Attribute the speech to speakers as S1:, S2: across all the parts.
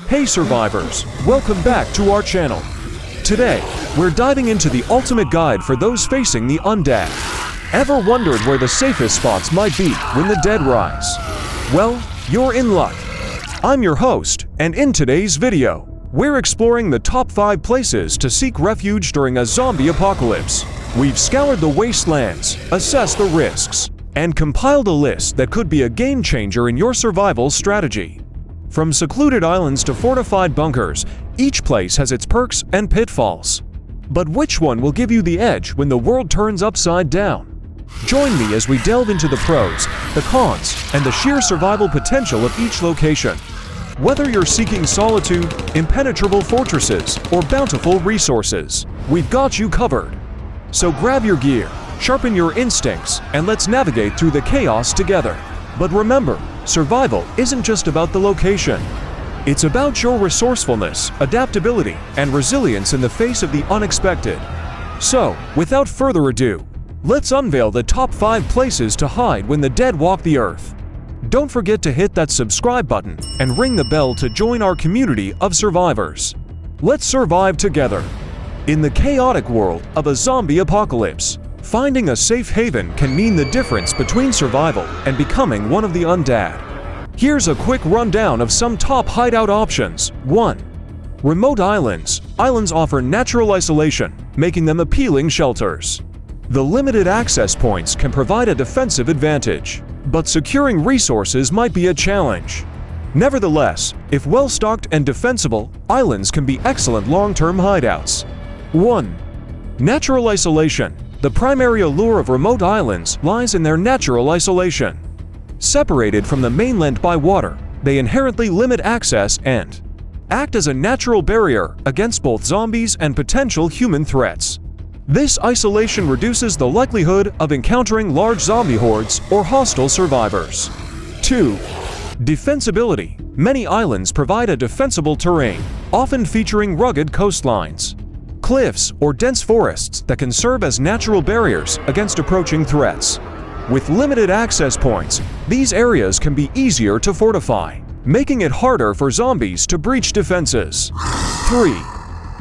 S1: Hey survivors, welcome back to our channel. Today, we're diving into the ultimate guide for those facing the undead. Ever wondered where the safest spots might be when the dead rise? Well, you're in luck. I'm your host, and in today's video, we're exploring the top 5 places to seek refuge during a zombie apocalypse. We've scoured the wastelands, assessed the risks, and compiled a list that could be a game changer in your survival strategy. From secluded islands to fortified bunkers, each place has its perks and pitfalls. But which one will give you the edge when the world turns upside down? Join me as we delve into the pros, the cons, and the sheer survival potential of each location. Whether you're seeking solitude, impenetrable fortresses, or bountiful resources, we've got you covered. So grab your gear, sharpen your instincts, and let's navigate through the chaos together. But remember, survival isn't just about the location. It's about your resourcefulness, adaptability, and resilience in the face of the unexpected. So, without further ado, let's unveil the top 5 places to hide when the dead walk the earth. Don't forget to hit that subscribe button and ring the bell to join our community of survivors. Let's survive together. In the chaotic world of a zombie apocalypse, finding a safe haven can mean the difference between survival and becoming one of the undead. Here's a quick rundown of some top hideout options. 1. Remote islands. Islands offer natural isolation, making them appealing shelters. The limited access points can provide a defensive advantage, but securing resources might be a challenge. Nevertheless, if well-stocked and defensible, islands can be excellent long-term hideouts. 1. Natural isolation. The primary allure of remote islands lies in their natural isolation. Separated from the mainland by water, they inherently limit access and act as a natural barrier against both zombies and potential human threats. This isolation reduces the likelihood of encountering large zombie hordes or hostile survivors. 2. Defensibility. Many islands provide a defensible terrain, often featuring rugged coastlines, cliffs, or dense forests that can serve as natural barriers against approaching threats. With limited access points, these areas can be easier to fortify, making it harder for zombies to breach defenses. 3.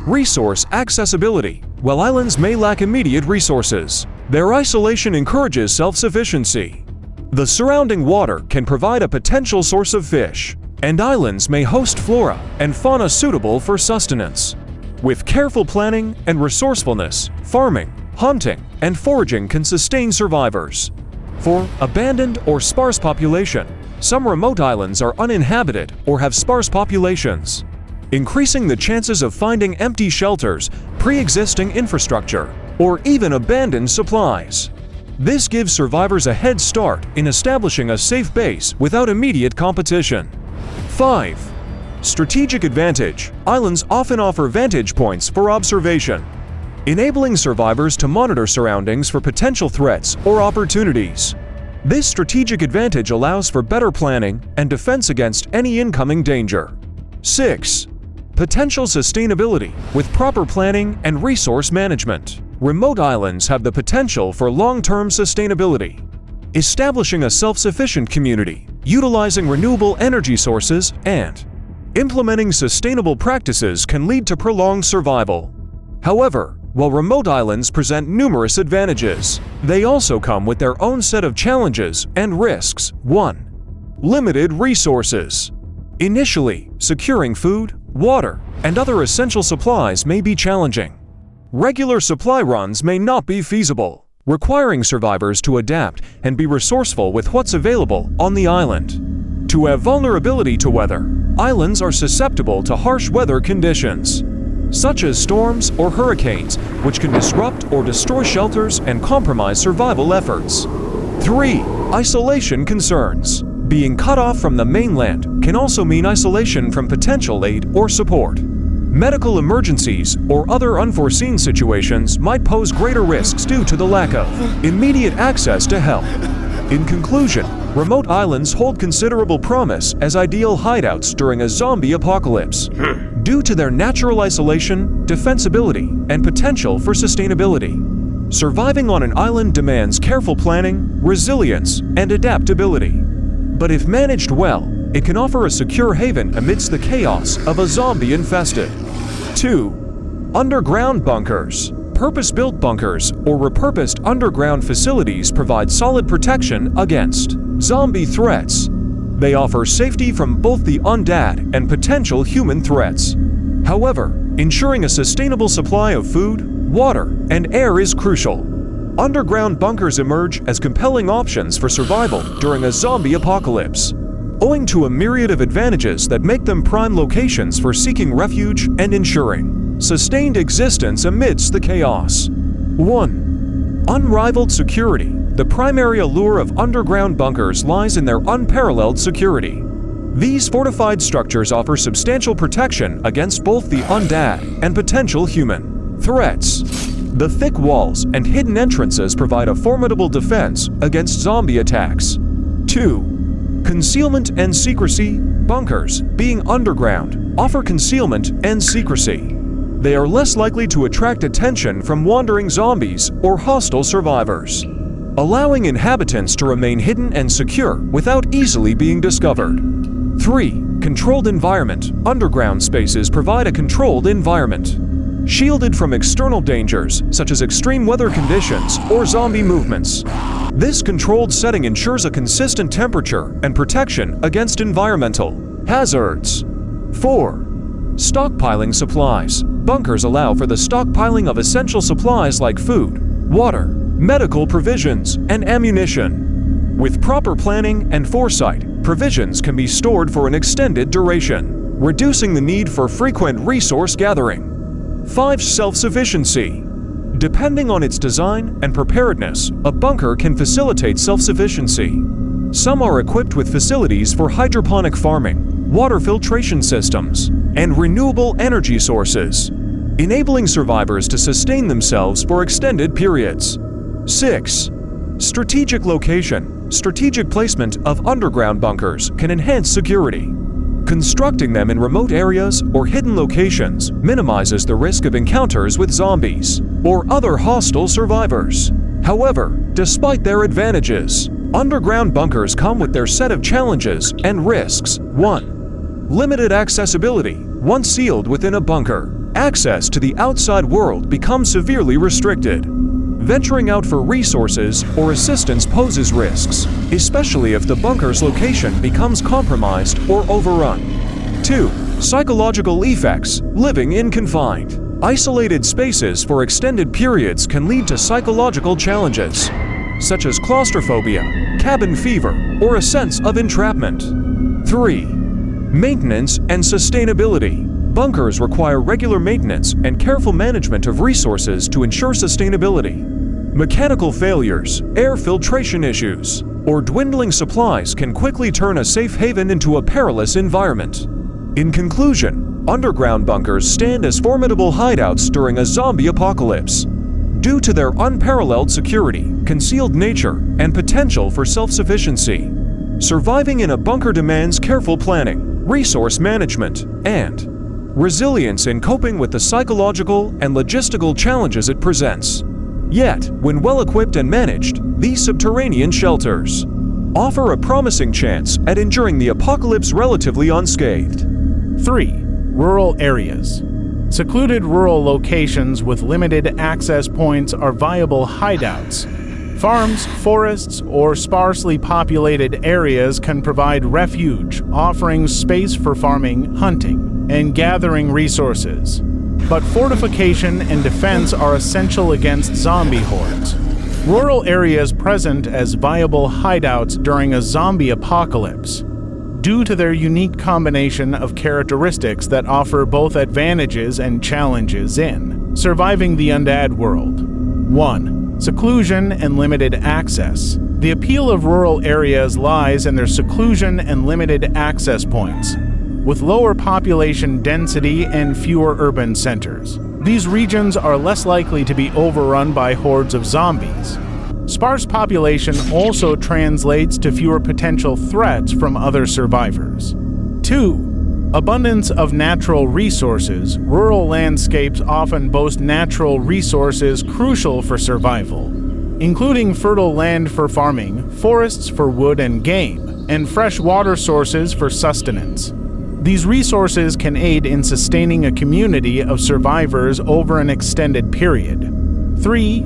S1: Resource accessibility. While islands may lack immediate resources, their isolation encourages self-sufficiency. The surrounding water can provide a potential source of fish, and islands may host flora and fauna suitable for sustenance. With careful planning and resourcefulness, farming, hunting, and foraging can sustain survivors. For abandoned or sparse population, some remote islands are uninhabited or have sparse populations, increasing the chances of finding empty shelters, pre-existing infrastructure, or even abandoned supplies. This gives survivors a head start in establishing a safe base without immediate competition. 5. Strategic advantage. Islands often offer vantage points for observation, enabling survivors to monitor surroundings for potential threats or opportunities. This strategic advantage allows for better planning and defense against any incoming danger. 6. Potential sustainability. With proper planning and resource management, remote islands have the potential for long-term sustainability. Establishing a self-sufficient community, utilizing renewable energy sources, and implementing sustainable practices can lead to prolonged survival. However, while remote islands present numerous advantages, they also come with their own set of challenges and risks. 1. Limited resources. Initially, securing food, water, and other essential supplies may be challenging. Regular supply runs may not be feasible, requiring survivors to adapt and be resourceful with what's available on the island. To have vulnerability to weather, islands are susceptible to harsh weather conditions, such as storms or hurricanes, which can disrupt or destroy shelters and compromise survival efforts. 3. Isolation concerns. Being cut off from the mainland can also mean isolation from potential aid or support. Medical emergencies or other unforeseen situations might pose greater risks due to the lack of immediate access to help. In conclusion, remote islands hold considerable promise as ideal hideouts during a zombie apocalypse, due to their natural isolation, defensibility, and potential for sustainability. Surviving on an island demands careful planning, resilience, and adaptability. But if managed well, It can offer a secure haven amidst the chaos of a zombie-infested. 2. Underground bunkers. Purpose-built bunkers or repurposed underground facilities provide solid protection against zombie threats. They offer safety from both the undead and potential human threats. However, ensuring a sustainable supply of food, water, and air is crucial. Underground bunkers emerge as compelling options for survival during a zombie apocalypse, owing to a myriad of advantages that make them prime locations for seeking refuge and ensuring sustained existence amidst the chaos. 1. Unrivaled security. The primary allure of underground bunkers lies in their unparalleled security. These fortified structures offer substantial protection against both the undead and potential human threats. The thick walls and hidden entrances provide a formidable defense against zombie attacks. 2. Concealment and secrecy. Bunkers, being underground, offer concealment and secrecy. They are less likely to attract attention from wandering zombies or hostile survivors, allowing inhabitants to remain hidden and secure without easily being discovered. 3. Controlled environment. Underground spaces provide a controlled environment, shielded from external dangers such as extreme weather conditions or zombie movements. This controlled setting ensures a consistent temperature and protection against environmental hazards. 4. Stockpiling supplies. Bunkers allow for the stockpiling of essential supplies like food, water, medical provisions, and ammunition. With proper planning and foresight, provisions can be stored for an extended duration, reducing the need for frequent resource gathering. 5. Self-sufficiency. Depending on its design and preparedness, a bunker can facilitate self-sufficiency. Some are equipped with facilities for hydroponic farming, water filtration systems, and renewable energy sources, enabling survivors to sustain themselves for extended periods. 6. Strategic location. Strategic placement of underground bunkers can enhance security. Constructing them in remote areas or hidden locations minimizes the risk of encounters with zombies or other hostile survivors. However, despite their advantages, underground bunkers come with their set of challenges and risks. 1. Limited accessibility. Once sealed within a bunker, access to the outside world becomes severely restricted. Venturing out for resources or assistance poses risks, especially if the bunker's location becomes compromised or overrun. 2. Psychological effects. Living in confined, isolated spaces for extended periods can lead to psychological challenges, such as claustrophobia, cabin fever, or a sense of entrapment. 3. Maintenance and sustainability. Bunkers require regular maintenance and careful management of resources to ensure sustainability. Mechanical failures, air filtration issues, or dwindling supplies can quickly turn a safe haven into a perilous environment. In conclusion, underground bunkers stand as formidable hideouts during a zombie apocalypse. Due to their unparalleled security, concealed nature, and potential for self-sufficiency, surviving in a bunker demands careful planning, resource management, and resilience in coping with the psychological and logistical challenges it presents. Yet, when well-equipped and managed, these subterranean shelters offer a promising chance at enduring the apocalypse relatively unscathed.
S2: 3. Rural areas. Secluded rural locations with limited access points are viable hideouts. Farms, forests, or sparsely populated areas can provide refuge, offering space for farming, hunting, and gathering resources. But fortification and defense are essential against zombie hordes. Rural areas present as viable hideouts during a zombie apocalypse, due to their unique combination of characteristics that offer both advantages and challenges in surviving the undead world. 1. Seclusion and limited access. The appeal of rural areas lies in their seclusion and limited access points, with lower population density and fewer urban centers. These regions are less likely to be overrun by hordes of zombies. Sparse population also translates to fewer potential threats from other survivors. 2. Abundance of natural resources. Rural landscapes often boast natural resources crucial for survival, including fertile land for farming, forests for wood and game, and fresh water sources for sustenance. These resources can aid in sustaining a community of survivors over an extended period. 3.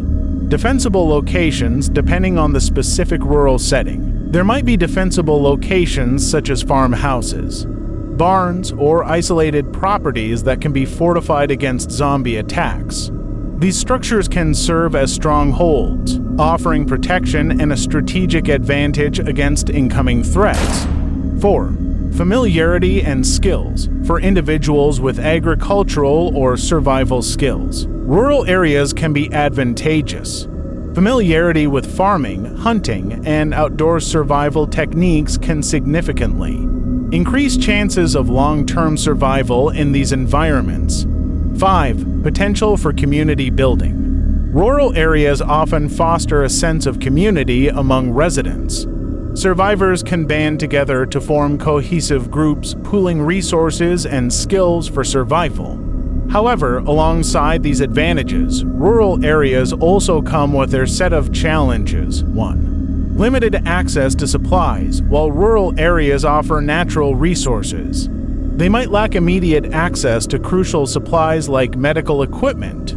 S2: Defensible locations depending on the specific rural setting. There might be defensible locations such as farmhouses, barns, or isolated properties that can be fortified against zombie attacks. These structures can serve as strongholds, offering protection and a strategic advantage against incoming threats. 4. Familiarity and skills for individuals with agricultural or survival skills. Rural areas can be advantageous. Familiarity with farming, hunting, and outdoor survival techniques can significantly increase chances of long-term survival in these environments. 5. Potential for community building. Rural areas often foster a sense of community among residents. Survivors can band together to form cohesive groups, pooling resources and skills for survival. However, alongside these advantages, rural areas also come with their set of challenges. 1. Limited access to supplies. While rural areas offer natural resources, they might lack immediate access to crucial supplies like medical equipment,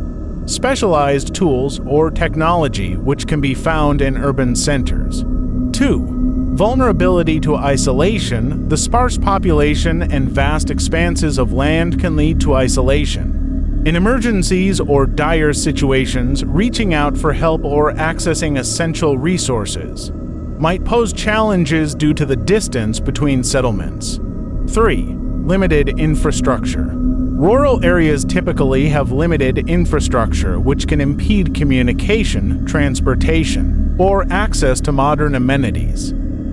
S2: specialized tools, or technology which can be found in urban centers. 2. Vulnerability to isolation. The sparse population and vast expanses of land can lead to isolation. In emergencies or dire situations, reaching out for help or accessing essential resources might pose challenges due to the distance between settlements. 3. Limited infrastructure. Rural areas typically have limited infrastructure, which can impede communication, transportation, or access to modern amenities.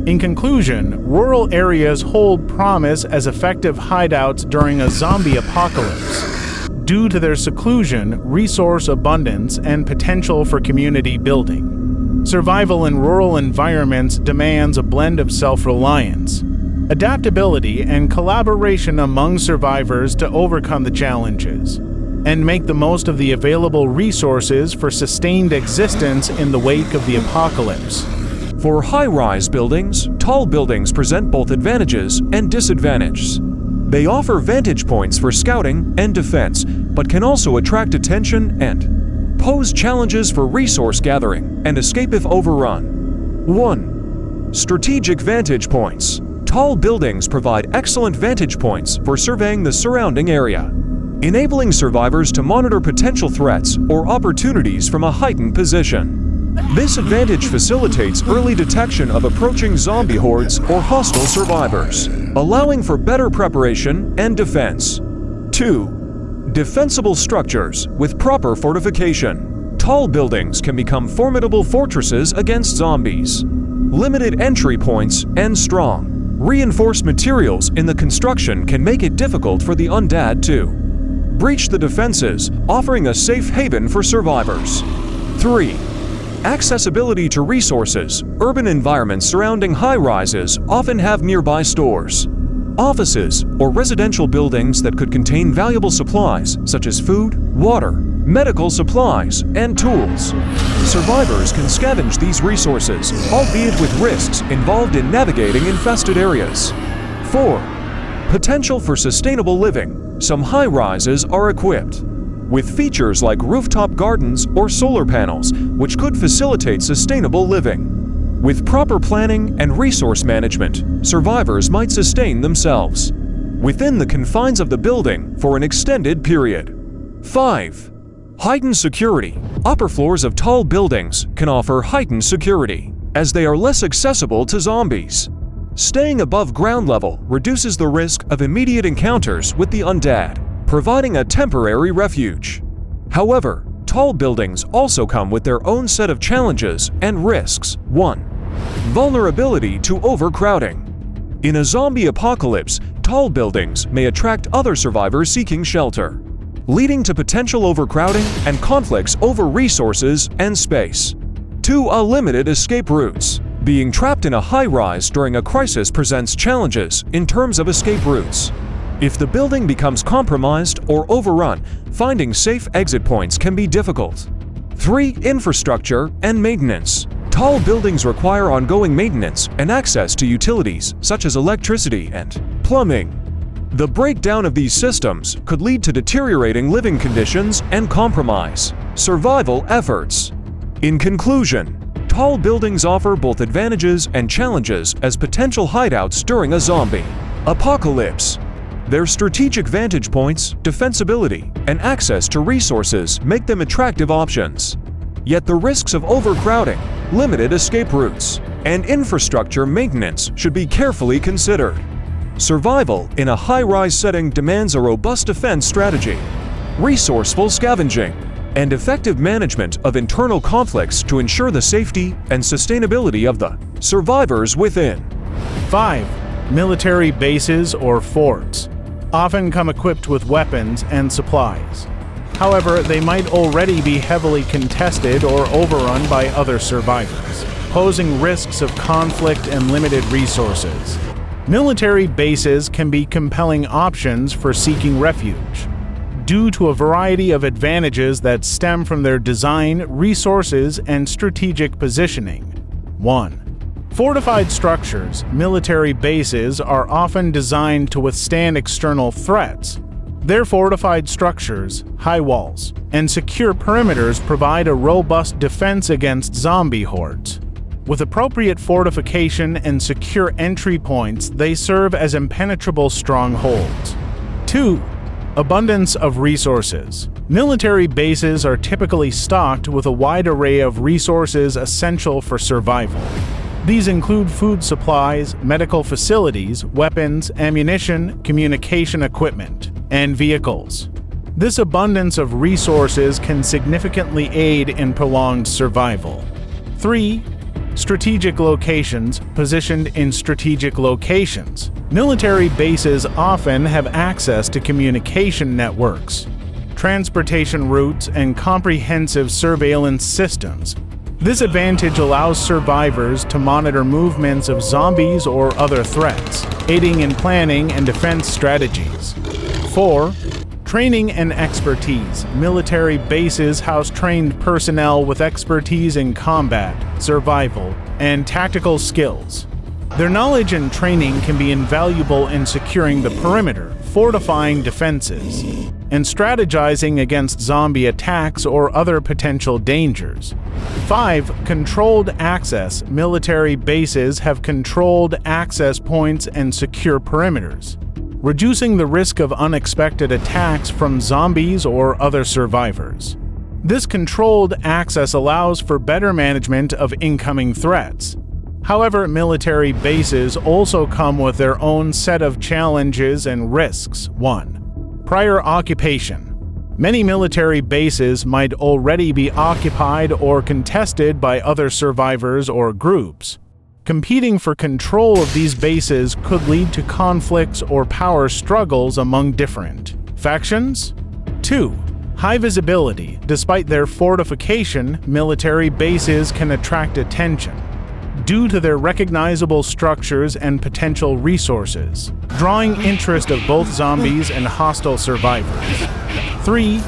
S2: In conclusion, rural areas hold promise as effective hideouts during a zombie apocalypse due to their seclusion, resource abundance, and potential for community building. Survival in rural environments demands a blend of self-reliance, adaptability, and collaboration among survivors to overcome the challenges and make the most of the available resources for sustained existence in the wake of the apocalypse.
S1: For high-rise buildings, tall buildings present both advantages and disadvantages. They offer vantage points for scouting and defense, but can also attract attention and pose challenges for resource gathering and escape if overrun. 1. Strategic vantage points. Tall buildings provide excellent vantage points for surveying the surrounding area, enabling survivors to monitor potential threats or opportunities from a heightened position. This advantage facilitates early detection of approaching zombie hordes or hostile survivors, allowing for better preparation and defense. 2. Defensible structures with proper fortification. Tall buildings can become formidable fortresses against zombies. Limited entry points and strong, reinforced materials in the construction can make it difficult for the undead to breach the defenses, offering a safe haven for survivors. 3. Accessibility to resources. Urban environments surrounding high-rises often have nearby stores, offices, or residential buildings that could contain valuable supplies such as food, water, medical supplies, and tools. Survivors can scavenge these resources, albeit with risks involved in navigating infested areas. 4. Potential for sustainable living. Some high-rises are equipped with features like rooftop gardens or solar panels, which could facilitate sustainable living. With proper planning and resource management, survivors might sustain themselves within the confines of the building for an extended period. 5. Heightened security. Upper floors of tall buildings can offer heightened security, as they are less accessible to zombies. Staying above ground level reduces the risk of immediate encounters with the undead, providing a temporary refuge. However, tall buildings also come with their own set of challenges and risks. 1. Vulnerability to overcrowding. In a zombie apocalypse, tall buildings may attract other survivors seeking shelter, leading to potential overcrowding and conflicts over resources and space. 2. Limited escape routes. Being trapped in a high-rise during a crisis presents challenges in terms of escape routes. If the building becomes compromised or overrun, finding safe exit points can be difficult. 3. Infrastructure and maintenance. Tall buildings require ongoing maintenance and access to utilities such as electricity and plumbing. The breakdown of these systems could lead to deteriorating living conditions and compromise survival efforts. In conclusion, tall buildings offer both advantages and challenges as potential hideouts during a zombie apocalypse. Their strategic vantage points, defensibility, and access to resources make them attractive options. Yet the risks of overcrowding, limited escape routes, and infrastructure maintenance should be carefully considered. Survival in a high-rise setting demands a robust defense strategy, resourceful scavenging, and effective management of internal conflicts to ensure the safety and sustainability of the survivors within.
S2: 5. Military bases or forts often come equipped with weapons and supplies. However, they might already be heavily contested or overrun by other survivors, posing risks of conflict and limited resources. Military bases can be compelling options for seeking refuge, due to a variety of advantages that stem from their design, resources, and strategic positioning. 1. Fortified structures. Military bases are often designed to withstand external threats. Their fortified structures, high walls, and secure perimeters provide a robust defense against zombie hordes. With appropriate fortification and secure entry points, they serve as impenetrable strongholds. 2. Abundance of resources. Military bases are typically stocked with a wide array of resources essential for survival. These include food supplies, medical facilities, weapons, ammunition, communication equipment, and vehicles. This abundance of resources can significantly aid in prolonged survival. 3. Strategic locations. Positioned in strategic locations, military bases often have access to communication networks, transportation routes, and comprehensive surveillance systems. This advantage allows survivors to monitor movements of zombies or other threats, aiding in planning and defense strategies. 4. Training and expertise. Military bases house trained personnel with expertise in combat, survival, and tactical skills. Their knowledge and training can be invaluable in securing the perimeter, fortifying defenses, and strategizing against zombie attacks or other potential dangers. 5. Controlled access. Military bases have controlled access points and secure perimeters, reducing the risk of unexpected attacks from zombies or other survivors. This controlled access allows for better management of incoming threats. However, military bases also come with their own set of challenges and risks. 1. Prior occupation. Many military bases might already be occupied or contested by other survivors or groups. Competing for control of these bases could lead to conflicts or power struggles among different factions. 2. High visibility. Despite their fortification, military bases can attract attention due to their recognizable structures and potential resources, drawing interest of both zombies and hostile survivors. 3.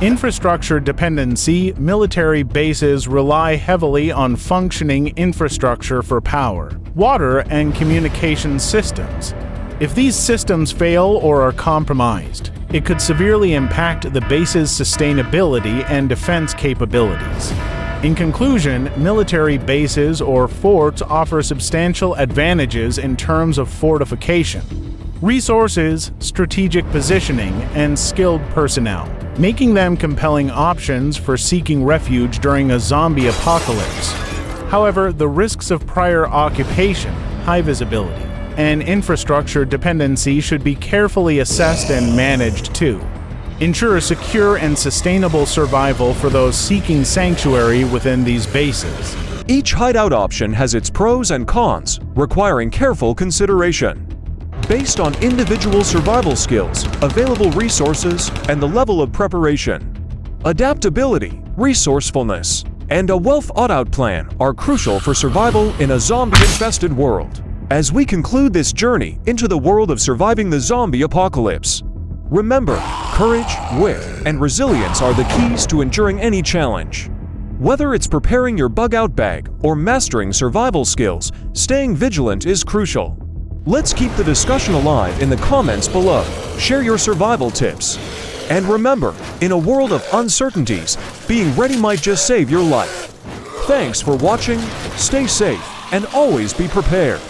S2: Infrastructure dependency. Military bases rely heavily on functioning infrastructure for power, water, and communication systems. If these systems fail or are compromised, it could severely impact the base's sustainability and defense capabilities. In conclusion, military bases or forts offer substantial advantages in terms of fortification, resources, strategic positioning, and skilled personnel, making them compelling options for seeking refuge during a zombie apocalypse. However, the risks of prior occupation, high visibility, and infrastructure dependency should be carefully assessed and managed to ensure secure and sustainable survival for those seeking sanctuary within these bases.
S1: Each hideout option has its pros and cons, requiring careful consideration. Based on individual survival skills, available resources, and the level of preparation, adaptability, resourcefulness, and a well-thought-out plan are crucial for survival in a zombie-infested world. As we conclude this journey into the world of surviving the zombie apocalypse, remember, courage, wit, and resilience are the keys to enduring any challenge. Whether it's preparing your bug-out bag or mastering survival skills, staying vigilant is crucial. Let's keep the discussion alive in the comments below. Share your survival tips. And remember, in a world of uncertainties, being ready might just save your life. Thanks for watching, stay safe, and always be prepared.